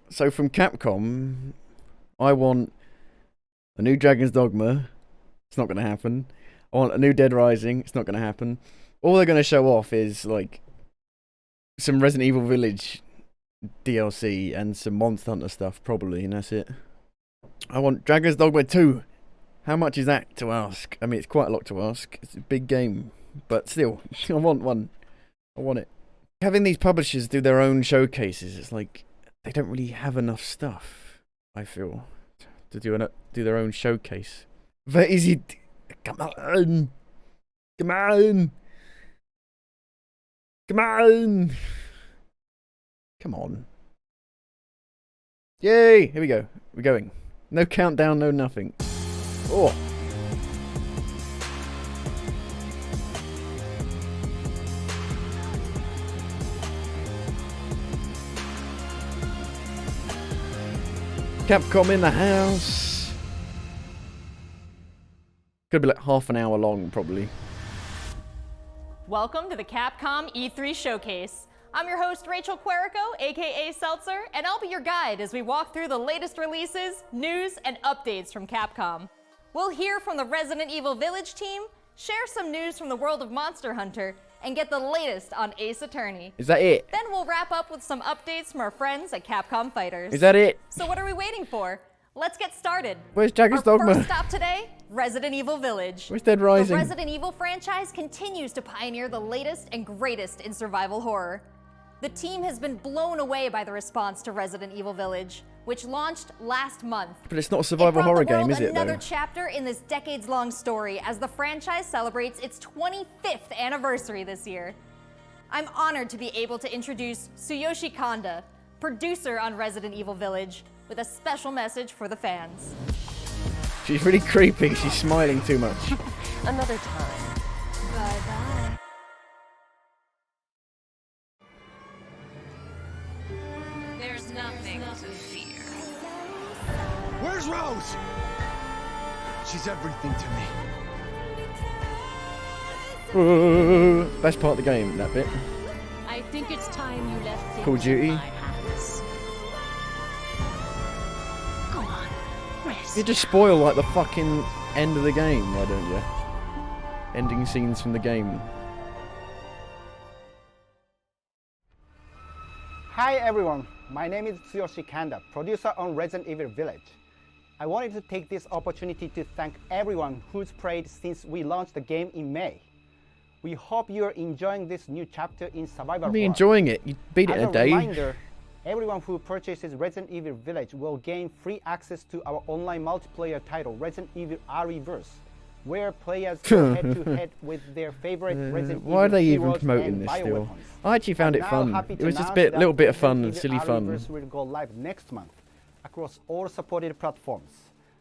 So from Capcom, I want a new Dragon's Dogma. It's not going to happen. I want a new Dead Rising. It's not going to happen. All they're going to show off is like some Resident Evil Village DLC and some Monster Hunter stuff, probably, and that's it. I want Dragon's Dogma 2. How much is that to ask? I mean, it's quite a lot to ask. It's a big game, but still, I want one. I want it. Having these publishers do their own showcases, it's like they don't really have enough stuff, I feel, to do their own showcase. Very easy. Come on. Come on. Come on. Come on. Yay! Here we go. We're going. No countdown, no nothing. Oh. Capcom in the house. Could be like half an hour long, probably. Welcome to the Capcom E3 Showcase. I'm your host, Rachel Querico, aka Seltzer, and I'll be your guide as we walk through the latest releases, news, and updates from Capcom. We'll hear from the Resident Evil Village team, share some news from the world of Monster Hunter, and get the latest on Ace Attorney. Is that it? Then we'll wrap up with some updates from our friends at Capcom Fighters. Is that it? So what are we waiting for? Let's get started. Where's Dragon's Dogma? Our first stop today, Resident Evil Village. Where's Dead Rising? The Resident Evil franchise continues to pioneer the latest and greatest in survival horror. The team has been blown away by the response to Resident Evil Village, which launched last month. But it's not a survival horror game, is it, though? Another chapter in this decades-long story as the franchise celebrates its 25th anniversary this year. I'm honored to be able to introduce Tsuyoshi Kanda, producer on Resident Evil Village, with a special message for the fans. She's really creepy. She's smiling too much. Another time. Bye-bye. There's nothing to fear. Where's Rose? She's everything to me. Best part of the game, that bit. I think it's time you left things Call of Duty. in my hands. Go on, rest. You just spoil like the fucking end of the game, why don't you? Ending scenes from the game. Hi everyone, my name is Tsuyoshi Kanda, producer on Resident Evil Village. I wanted to take this opportunity to thank everyone who's played since we launched the game in May. We hope you're enjoying this new chapter in survival I'm horror. enjoying it. You beat it in a day. Reminder, everyone who purchases Resident Evil Village will gain free access to our online multiplayer title, Resident Evil ReVerse, where players go head-to-head with their favorite Resident Evil why are they even heroes promoting and this still? bioweapons. I actually found I'm it now fun. happy It to was just a announce little that bit of fun, Resident silly Evil fun. ReVerse will go live next month across all supported platforms.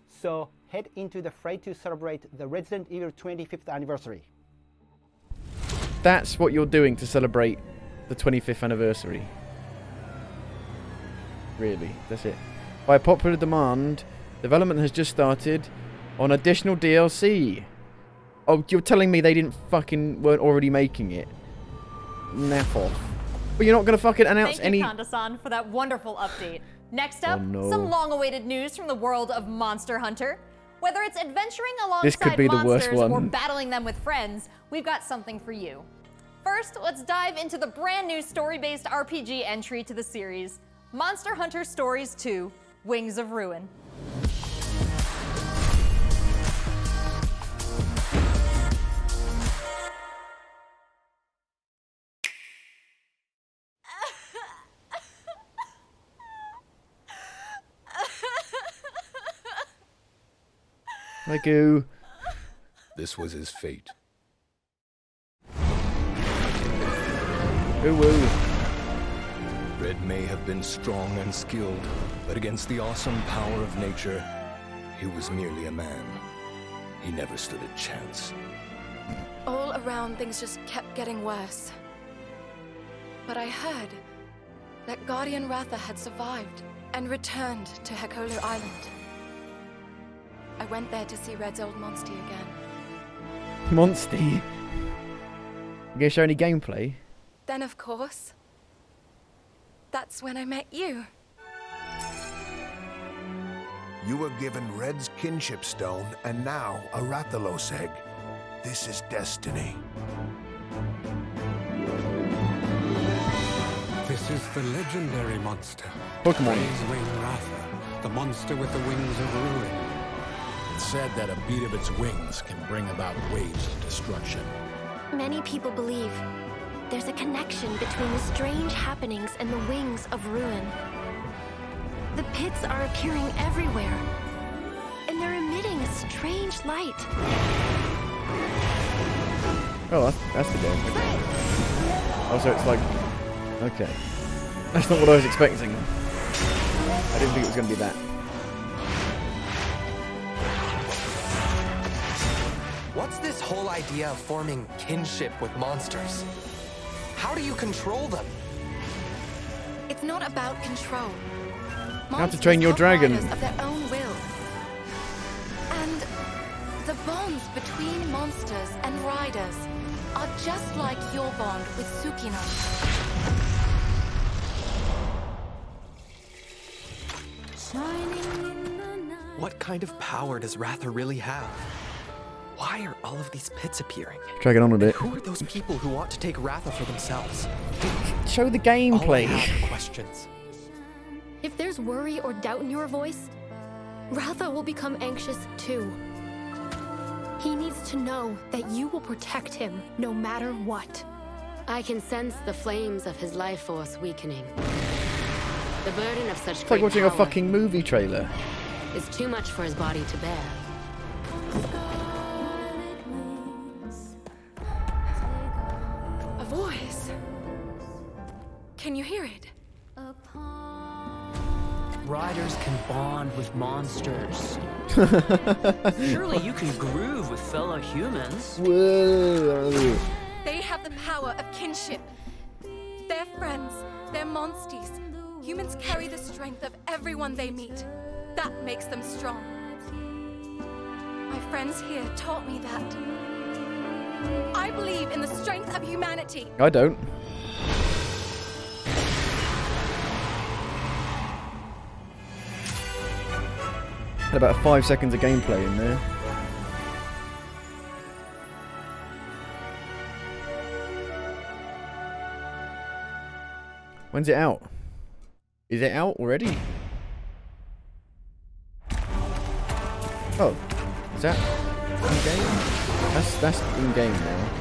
So head into the fray to celebrate the Resident Evil 25th anniversary. That's what you're doing to celebrate the 25th anniversary. Really, that's it. By popular demand, development has just started on additional DLC. Oh, you're telling me they weren't already making it? Naff off. But you're not gonna fucking announce Thank any. you, Kanda-san, for that wonderful update. Next up, Oh, no. some long-awaited news from the world of Monster Hunter. Whether it's adventuring This could alongside be the worst monsters or one. battling them with friends, we've got something for you. First, let's dive into the brand new story-based RPG entry to the series, Monster Hunter Stories 2: Wings of Ruin. Hi, Goo. This was his fate. Ooh, woo. Red may have been strong and skilled, but against the awesome power of nature, he was merely a man. He never stood a chance. All around, things just kept getting worse. But I heard that Guardian Ratha had survived and returned to Hekola Island. I went there to see Red's old Monstie again. Monstie? You gonna show any gameplay? Then, of course, that's when I met you. You were given Red's kinship stone and now a Rathalos egg. This is destiny. This is the legendary monster. Pokemon. Wing Ratha, the monster with the wings of ruin. It's said that a beat of its wings can bring about waves of destruction. Many people believe there's a connection between the strange happenings and the wings of ruin. The pits are appearing everywhere, and they're emitting a strange light. Oh, that's the game. Oh, so it's like... Okay. That's not what I was expecting. I didn't think it was going to be that. What's this whole idea of forming kinship with monsters? How do you control them? It's not about control. How to train your dragon. Monsters of their own will. And the bonds between monsters and riders are just like your bond with Tsukino. What kind of power does Ratha really have? Why are all of these pits appearing? Drag it on a bit. Who are those people who want to take Ratha for themselves? Show the All I gameplay. have are questions. If there's worry or doubt in your voice, Ratha will become anxious too. He needs to know that you will protect him no matter what. I can sense the flames of his life force weakening. The burden of such It's like great watching a power fucking movie trailer. is too much for his body to bear. A voice. Can you hear it? Riders can bond with monsters. Surely you can groove with fellow humans. Whoa. They have the power of kinship. They're friends. They're monsties. Humans carry the strength of everyone they meet. That makes them strong. My friends here taught me that. I believe in the strength of humanity. I don't. Had about 5 seconds of gameplay in there. When's it out? Is it out already? Oh, is that in game? That's in game now.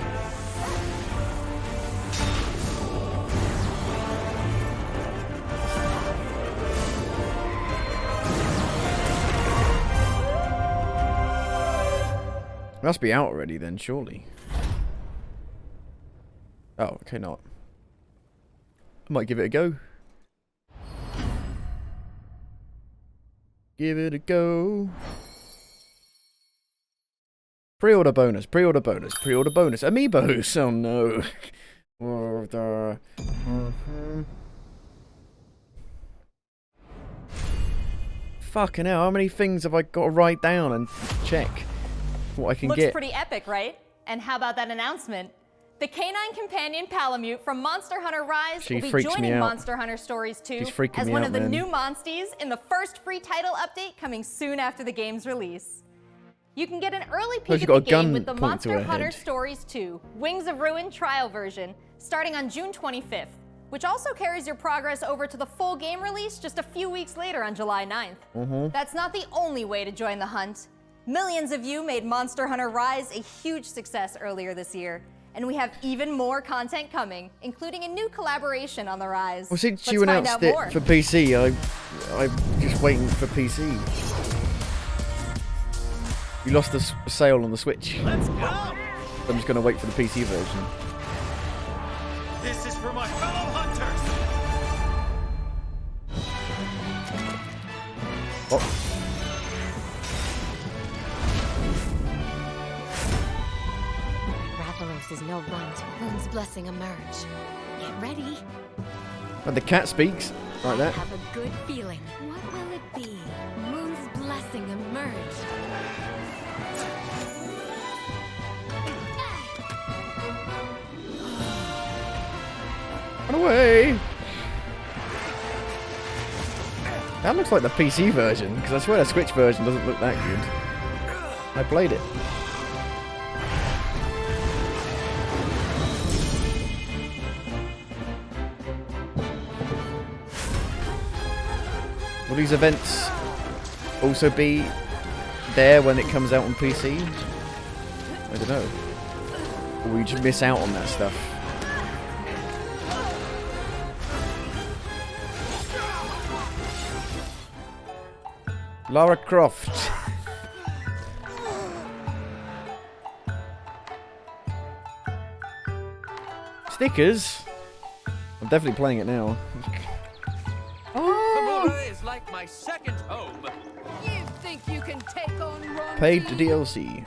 Must be out already then, surely. Oh, okay, not. I might give it a go. Give it a go. Pre-order bonus, pre-order bonus, pre-order bonus. Amiibos! Oh no. Fucking hell, how many things have I got to write down and check what I can Looks get? pretty epic, right? And how about that announcement? The canine companion Palamute from Monster Hunter Rise She will be freaks me joining out. Monster Hunter Stories 2 She's freaking as me one out, of the man. new monsties in the first free title update coming soon after the game's release. You can get an early Oh, peek she's at got the a gun game with the pointing to Monster her Hunter head. Stories 2 Wings of Ruin trial version starting on June 25th, which also carries your progress over to the full game release just a few weeks later on July 9th. That's not the only way to join the hunt. Millions of you made Monster Hunter Rise a huge success earlier this year, and we have even more content coming, including a new collaboration on the Rise. Well, since Let's you find announced out it more. for PC, I'm just waiting for PC. You lost the sale on the Switch. Let's go! I'm just gonna wait for the PC version. This is for my fellow hunters! Oh. Rathalos is no runt. Moon's blessing emerge. Get ready. And the cat speaks like I that. have a good feeling. What will it be? Moon's blessing emerge. Run away! That looks like the PC version, because I swear the Switch version doesn't look that good. I played it. Will these events also be there when it comes out on PC? I don't know. Or will you just miss out on that stuff? Lara Croft. Stickers? I'm definitely playing it now. Pomona is like my second home. You think you can take on Ron? Paid DLC.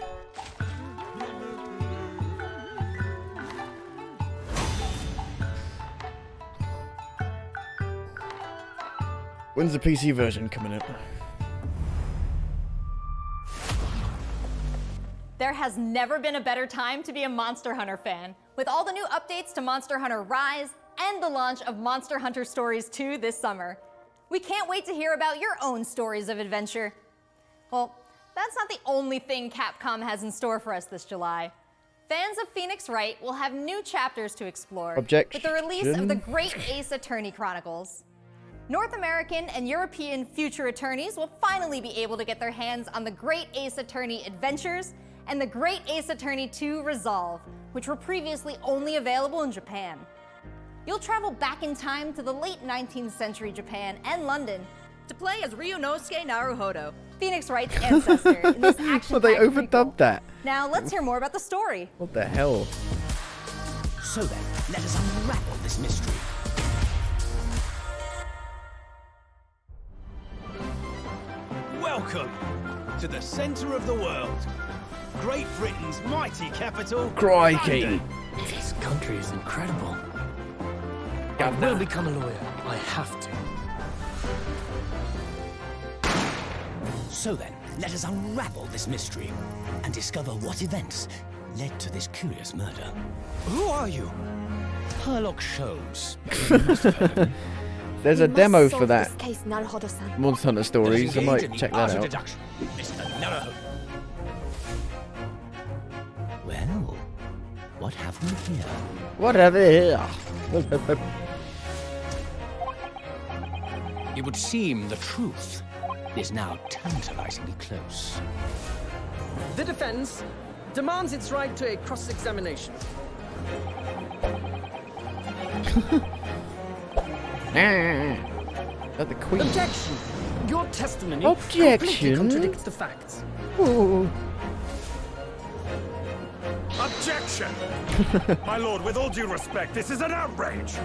When's the PC version coming out? There has never been a better time to be a Monster Hunter fan, with all the new updates to Monster Hunter Rise and the launch of Monster Hunter Stories 2 this summer. We can't wait to hear about your own stories of adventure. Well, that's not the only thing Capcom has in store for us this July. Fans of Phoenix Wright will have new chapters to explore with the release of the Great Ace Attorney Chronicles. North American and European future attorneys will finally be able to get their hands on the Great Ace Attorney Adventures and the Great Ace Attorney 2 Resolve, which were previously only available in Japan. You'll travel back in time to the late 19th century Japan and London to play as Ryunosuke Naruhodo, Phoenix Wright's ancestor in this action. Well, they overdubbed that. Now let's hear more about the story. What the hell? So then, let us unravel this mystery. Welcome to the center of the world. Great Britain's mighty capital. Crikey. London. This country is incredible. Governor. I will become a lawyer. I have to. So then, let us unravel this mystery and discover what events led to this curious murder. Who are you? Herlock Sholmes. There's a demo for that. Case, Naruhodo-san. Monster Hunter Stories. I might check that out. Mr. Naruhodo. Well, what have we here? What have we here? It would seem the truth is now tantalizingly close. The defense demands its right to a cross-examination. At the Queen. Objection! Your testimony Objection? completely contradicts the facts. Ooh. Objection! My lord, with all due respect, this is an outrage!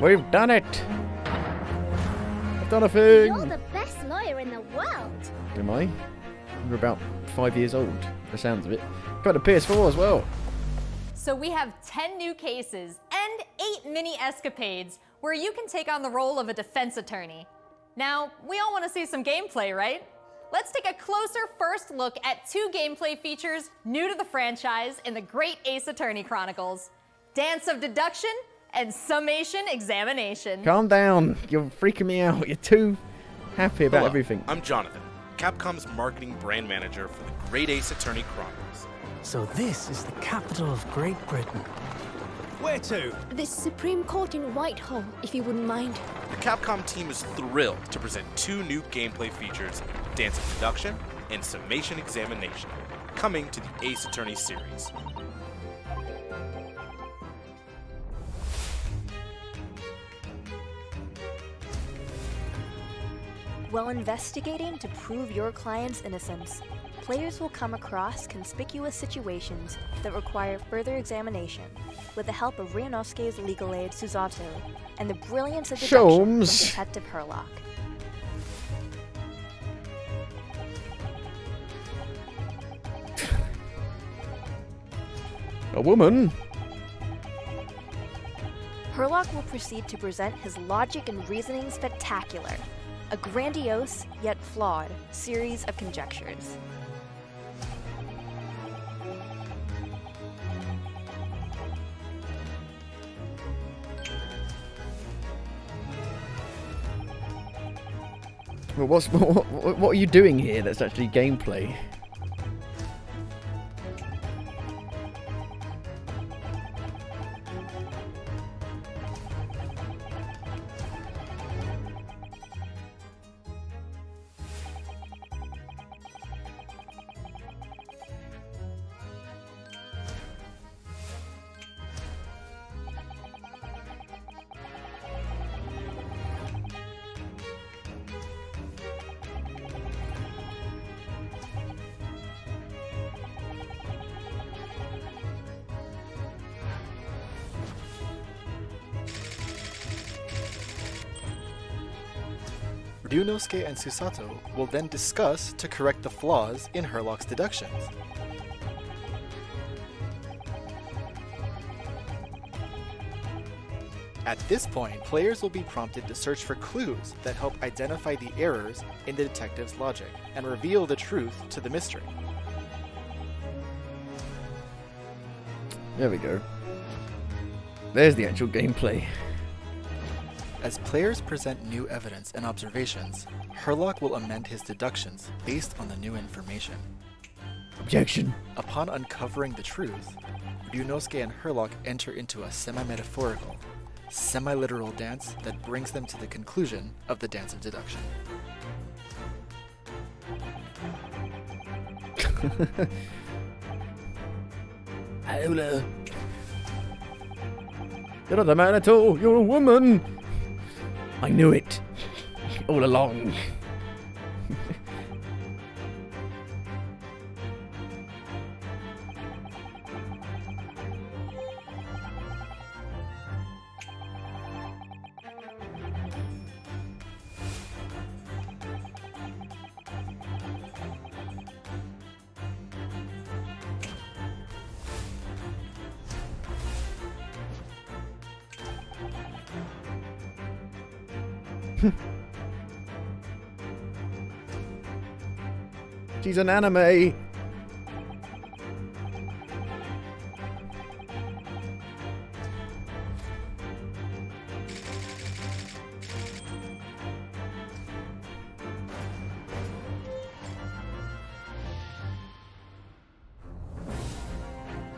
We've done it! I've done a thing! You're the best lawyer in the world. Am I? We're about 5 years old, the sounds of it. Got a PS4 as well. So we have 10 new cases and 8 mini escapades where you can take on the role of a defense attorney. Now, we all want to see some gameplay, right? Let's take a closer first look at 2 gameplay features new to the franchise in the Great Ace Attorney Chronicles: Dance of Deduction and Summation Examination. Calm down, you're freaking me out. You're too happy about Hello, everything. I'm Jonathan, Capcom's marketing brand manager for the Great Ace Attorney Chronicles. So this is the capital of Great Britain. Where to? The Supreme Court in Whitehall, if you wouldn't mind. The Capcom team is thrilled to present 2 new gameplay features, Dance of Deduction and Summation Examination, coming to the Ace Attorney series. While investigating to prove your client's innocence, players will come across conspicuous situations that require further examination with the help of Ryunosuke's legal aid Susato and the brilliance of deduction from Detective Herlock. A woman? Herlock will proceed to present his logic and reasoning spectacular, a grandiose yet flawed series of conjectures. Well, what are you doing here that's actually gameplay? Ryunosuke and Susato will then discuss to correct the flaws in Herlock's deductions. At this point, players will be prompted to search for clues that help identify the errors in the detective's logic and reveal the truth to the mystery. There we go. There's the actual gameplay. As players present new evidence and observations, Herlock will amend his deductions based on the new information. Objection. Upon uncovering the truth, Ryunosuke and Herlock enter into a semi-metaphorical, semi-literal dance that brings them to the conclusion of the dance of deduction. Iola. You're not a man at all, you're a woman! I knew it. All along. She's an anime.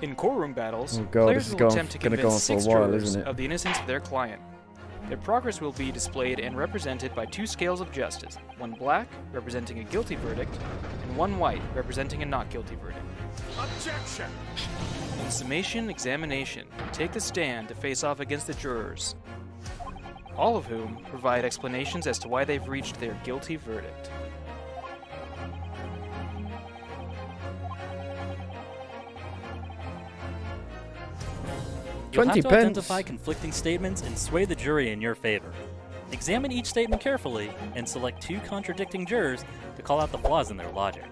In courtroom battles, oh God, players will attempt to gonna convince go on 6 for a while, jurors isn't it? of the innocence of their client. Their progress will be displayed and represented by 2 scales of justice, one black, representing a guilty verdict, and one white, representing a not guilty verdict. Objection! In summation examination, take the stand to face off against the jurors, all of whom provide explanations as to why they've reached their guilty verdict. You'll have 20 to pence. identify conflicting statements and sway the jury in your favor. Examine each statement carefully and select 2 contradicting jurors to call out the flaws in their logic.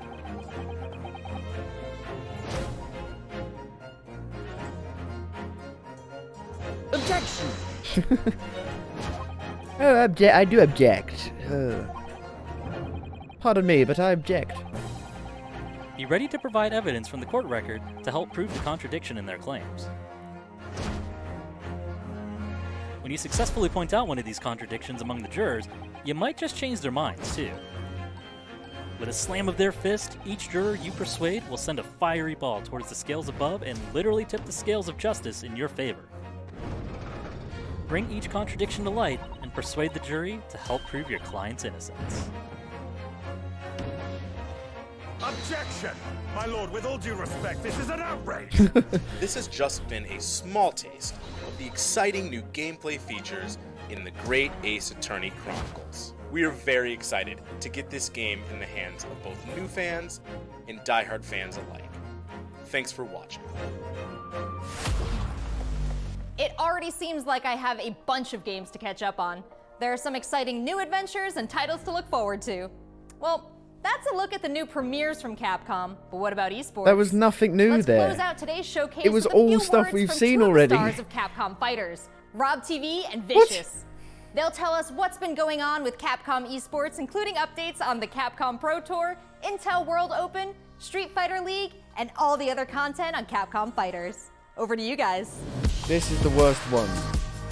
Objection! Oh, I do object. Pardon me, but I object. Be ready to provide evidence from the court record to help prove the contradiction in their claims. When you successfully point out one of these contradictions among the jurors, you might just change their minds, too. With a slam of their fist, each juror you persuade will send a fiery ball towards the scales above and literally tip the scales of justice in your favor. Bring each contradiction to light and persuade the jury to help prove your client's innocence. Objection! My lord, with all due respect, this is an outrage! This has just been a small taste of the exciting new gameplay features in the Great Ace Attorney Chronicles. We are very excited to get this game in the hands of both new fans and diehard fans alike. Thanks for watching. It already seems like I have a bunch of games to catch up on. There are some exciting new adventures and titles to look forward to. Well, that's a look at the new premieres from Capcom, but what about esports? There was nothing new Let's there. close out today's showcase It was with a all few stuff words we've from seen 2 of the already. stars of Capcom Fighters, Rob TV and Vicious. They'll tell us what's been going on with Capcom esports, including updates on the Capcom Pro Tour, Intel World Open, Street Fighter League, and all the other content on Capcom Fighters. Over to you guys. This is the worst one.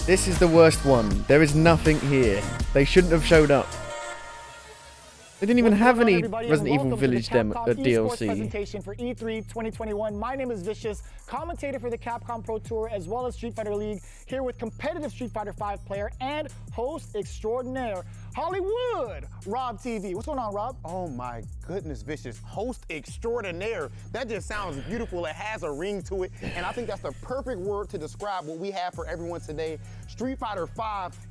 This is the worst one. There is nothing here. They shouldn't have showed up. They didn't even What's have going on, any everybody, and Resident Evil welcome to the Village Capcom esports DLC. presentation for E3 2021. My name is Vicious, commentator for the Capcom Pro Tour as well as Street Fighter League, here with competitive Street Fighter V player and host extraordinaire Hollywood, Rob TV. What's going on, Rob? Oh my goodness, Vicious. Host extraordinaire. That just sounds beautiful. It has a ring to it. And I think that's the perfect word to describe what we have for everyone today. Street Fighter V,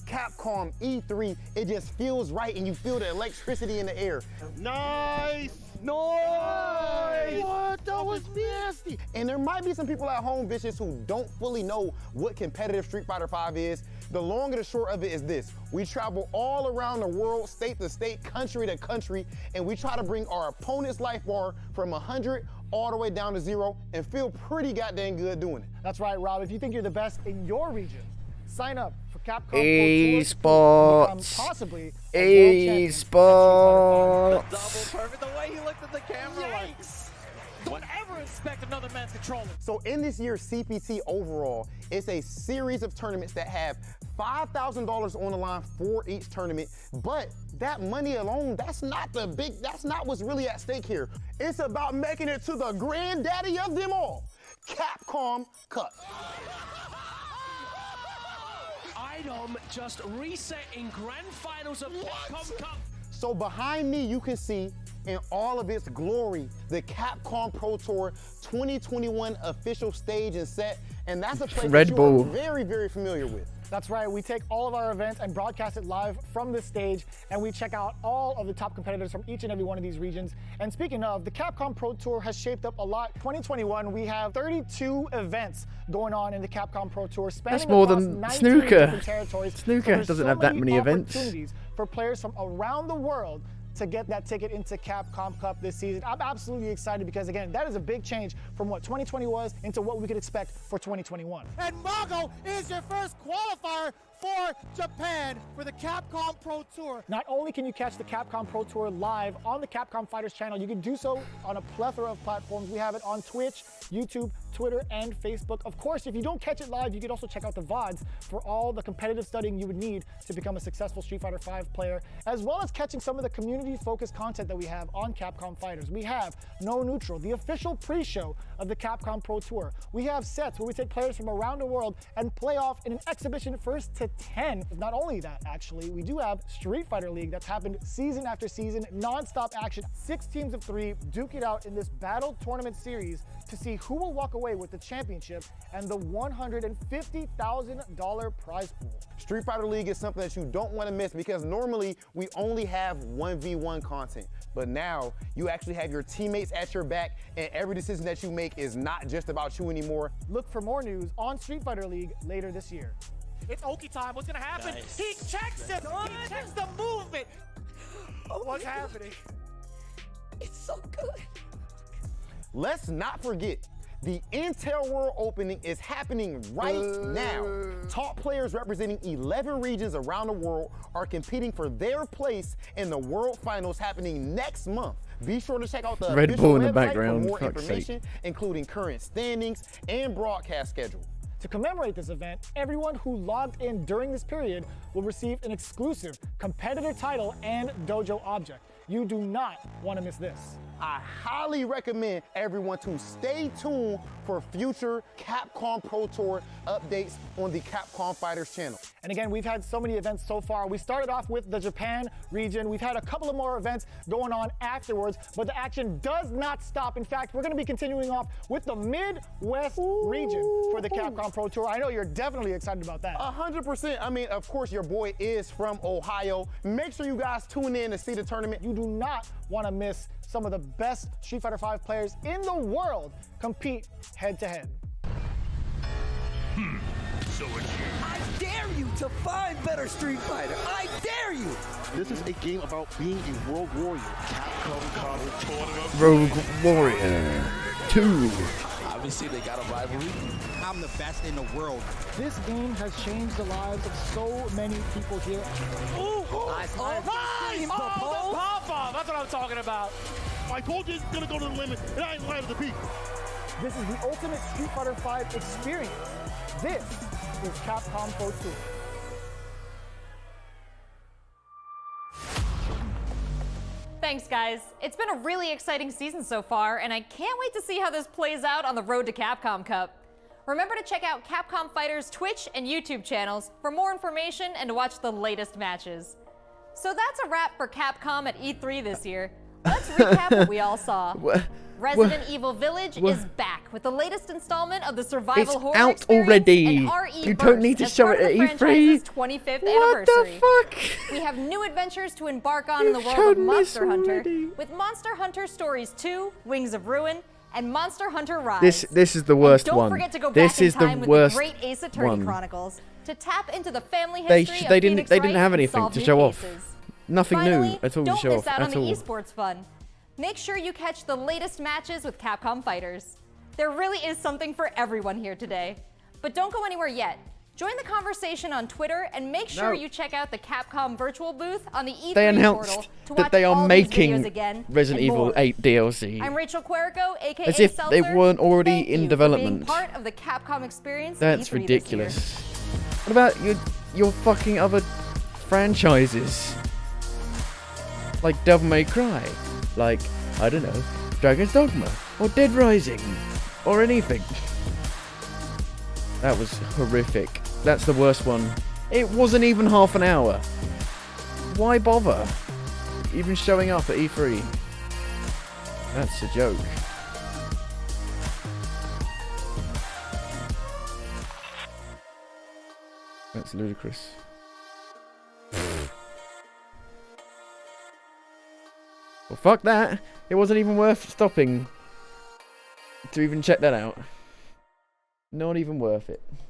Capcom E3. It just feels right and you feel the electricity in the air. Nice! Nice! What? That was nasty. And there might be some people at home, Vicious, who don't fully know what competitive Street Fighter V is. The long and the short of it is this. We travel all around the world, state to state, country to country, and we try to bring our opponent's life bar from 100 all the way down to 0 and feel pretty goddamn good doing it. That's right, Rob. If you think you're the best in your region, sign up for Capcom Pro Tour to become possibly a world champion. Esports. Double perfect. The way he looked at the camera, like, don't ever expect another man to control it. So in this year's CPT overall, it's a series of tournaments that have $5,000 on the line for each tournament, but that money alone, that's not what's really at stake here. It's about making it to the granddaddy of them all, Capcom Cup. Item just reset in grand finals of Capcom Cup. So behind me, you can see in all of its glory, the Capcom Pro Tour 2021 official stage and set, and that's a place that you are very, very familiar with. That's right, we take all of our events and broadcast it live from this stage, and we check out all of the top competitors from each and every one of these regions. And speaking of, the Capcom Pro Tour has shaped up a lot. 2021, we have 32 events going on in the Capcom Pro Tour, spanning That's more across than 19 snooker. different territories. Snooker So doesn't have that many events. Opportunities for players from around the world to get that ticket into Capcom Cup this season. I'm absolutely excited because, again, that is a big change from what 2020 was into what we could expect for 2021. And Mago is your first qualifier for Japan for the Capcom Pro Tour. Not only can you catch the Capcom Pro Tour live on the Capcom Fighters channel, you can do so on a plethora of platforms. We have it on Twitch, YouTube, Twitter, and Facebook. Of course, if you don't catch it live, you can also check out the VODs for all the competitive studying you would need to become a successful Street Fighter V player, as well as catching some of the community-focused content that we have on Capcom Fighters. We have No Neutral, the official pre-show of the Capcom Pro Tour. We have sets where we take players from around the world and play off in an exhibition first to 10. Not only that, actually, we do have Street Fighter League that's happened season after season, non-stop action, 6 teams of 3 duke it out in this battle tournament series to see who will walk away with the championship and the $150,000 prize pool. Street Fighter League is something that you don't want to miss because normally we only have 1v1 content, but now you actually have your teammates at your back and every decision that you make is not just about you anymore. Look for more news on Street Fighter League later this year. It's Oki time. What's gonna happen? Nice. He checks it. He checks the movement. What's happening? It's so good. Let's not forget, the Intel World Opening is happening right now. Top players representing 11 regions around the world are competing for their place in the World Finals happening next month. Be sure to check out the Red official Bull in the website background, for more fuck's information, including current standings and broadcast schedule. To commemorate this event, everyone who logged in during this period will receive an exclusive competitor title and dojo object. You do not want to miss this. I highly recommend everyone to stay tuned for future Capcom Pro Tour updates on the Capcom Fighters channel. And again, we've had so many events so far. We started off with the Japan region. We've had a couple of more events going on afterwards, but the action does not stop. In fact, we're going to be continuing off with the Midwest region for the Capcom Pro Tour. I know you're definitely excited about that. 100%. I mean, of course, your boy is from Ohio. Make sure you guys tune in to see the tournament. You do not want to miss some of the best Street Fighter V players in the world compete head-to-head. So it's you. I dare you to find better Street Fighter. I dare you. This is a game about being a world warrior. Capcom Cup tournament. Rogue Warrior 2. Obviously, they got a rivalry. I'm the best in the world. This game has changed the lives of so many people here. Ooh, nice. Oh, the pop-off. That's what I'm talking about. I told you it's gonna go to the limit, and I ain't lying to the people. This is the ultimate Street Fighter V experience. This is Capcom Pro Tour. Thanks Thanks, guys. It's been a really exciting season so far, and I can't wait to see how this plays out on the road to Capcom Cup. Remember to check out Capcom Fighters' Twitch and YouTube channels for more information and to watch the latest matches. So that's a wrap for Capcom at E3 this year. Let's recap what we all saw. Resident Evil Village is back with the latest installment of the survival horror out experience already. and RE You don't need to as show part it of at the E3. franchise's 25th What the anniversary. fuck? We have new adventures to embark on in the world of shown this Monster Hunter already. with Monster Hunter Stories 2, Wings of Ruin, and Monster Hunter Rise. This is the worst and don't one. forget to go This back in is the time with worst the great Ace Attorney one. Chronicles to tap into the family They history they of didn't Phoenix they didn't Wright have and anything solve to new show off. cases. Nothing Finally, new at all to don't show miss off out on at the all. esports fun. Make sure you catch the latest matches with Capcom Fighters. There really is something for everyone here today. But don't go anywhere yet. Join the conversation on Twitter and make sure you check out the Capcom virtual booth on the E3 They portal announced to that watch they all are these videos making again Resident and Evil more. 8 DLC. I'm Rachel Querico, aka As if they Seltzer. weren't already Thank in you development. For being part of the Capcom experience. at That's E3 this year. ridiculous. What about your fucking other franchises? Like Devil May Cry, like I don't know, Dragon's Dogma, or Dead Rising, or anything. That was horrific. That's the worst one. It wasn't even half an hour. Why bother? Even showing up at E3. That's a joke. That's ludicrous. Well, fuck that. It wasn't even worth stopping to even check that out. Not even worth it.